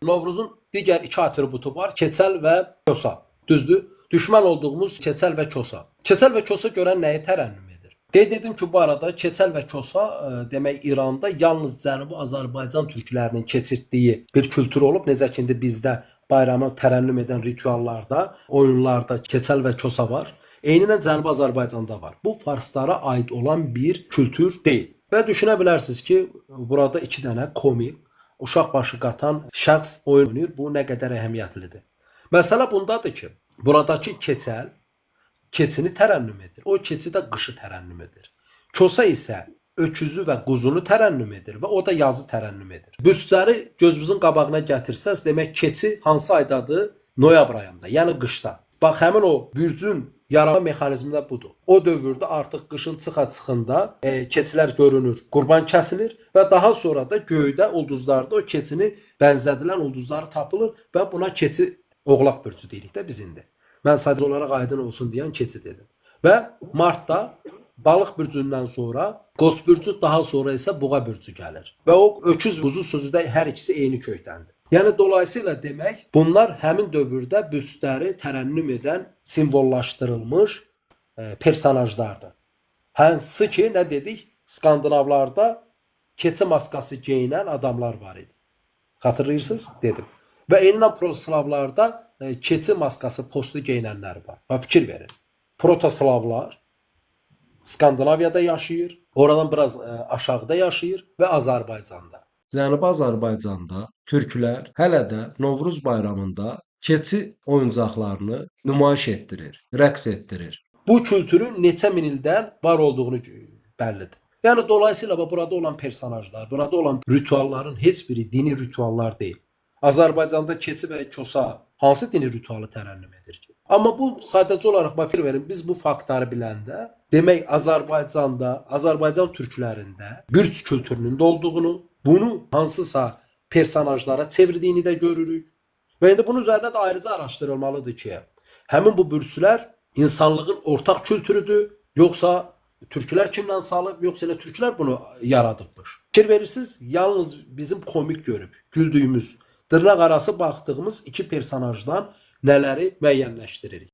Novruzun digər iki atributu var: Keçəl və Kosa. Düzdür? Düşmən olduğumuz Keçəl və Kosa. Keçəl və Kosa görən nəyi tərənnüm edir? Qeyd edim ki, bu arada Keçəl və Kosa demək İranda yalnız Cənubi Azərbaycan türklərinin keçirtdiyi bir kültür olub. Necə ki, indi bizdə bayramı tərənnüm edən rituallarda, oyunlarda Keçəl və Kosa var. Eynən Cənubi Azərbaycanda var. Bu farslara aid olan bir kültür deyil. Və düşünə bilərsiniz ki, burada iki dənə komik, uşaq başı qatan şəxs oyun oynayır. Bu nə qədər əhəmiyyətlidir. Məsələ bundadır ki, buradakı keçəl keçini tərənnüm edir. O keçi də qışı tərənnüm edir. Kosa isə öküzü və quzunu tərənnüm edir və o da yazı tərənnüm edir. Büstləri gözümüzün qabağına gətirsəz, demək keçi hansı aydadır? Noyabr ayında, yəni qışda. Bax, həmin o bürcün yaranma mexanizmi də budur. O dövrdə artıq qışın çıxa-çıxında keçilər görünür, qurban kəsilir və daha sonra da göydə, ulduzlarda o keçini bənzədilən ulduzları tapılır və buna keçi oğlaq bürcü deyirik də biz indi. Mən sadəcə olaraq aydın olsun deyən keçi dedim. Və martda balıq bürcündən sonra qoç bürcü, daha sonra isə buğa bürcü gəlir. Və o öküz quzu sözü də hər ikisi eyni kökdəndir. Yəni dolayısıyla demək, bunlar həmin dövrdə bürcləri tərənnüm edən simvollaşdırılmış personajlardır. Hansı ki, nə dedik? Skandinavlarda keçi maskası geyinən adamlar var idi. Xatırlayırsınız? Dedim. Və eynən proslavlarda keçi maskası postu geyinənlər var. Və fikir verin. Protoslavlar Skandinaviyada yaşayır, oradan biraz aşağıda yaşayır və Azərbaycanda. Cənubi Azərbaycanda türklər hələ də Novruz bayramında keçi oyuncaqlarını nümayiş etdirir, rəqs etdirir. Bu kültürün neçə min ildən var olduğunu bəllidir. Yəni dolayısıyla burada olan personajlar, burada olan ritualların heç biri dini rituallar deyil. Azərbaycanda keçi və kosa hansı dini ritualı tərənnüm edir ki? Amma bu sadəcə olaraq fikir verin, biz bu faktları biləndə demək Azərbaycanda, Azərbaycan türklərində bürc kültürünün də olduğunu, bunu hansısa personajlara çevirdiyini də görürük. Və indi bunun üzərində də ayrıca araşdırılmalıdır ki, həmin bu bürclər insanlığın ortaq kültürüdür, yoxsa türklər kimdən salıb, yoxsa elə türklər bunu yaradıbmış. Fikir verirsiniz, yalnız bizim komik görüb, güldüyümüz, dırnaq arası baxdığımız iki personajdan nələri müəyyənləşdiririk.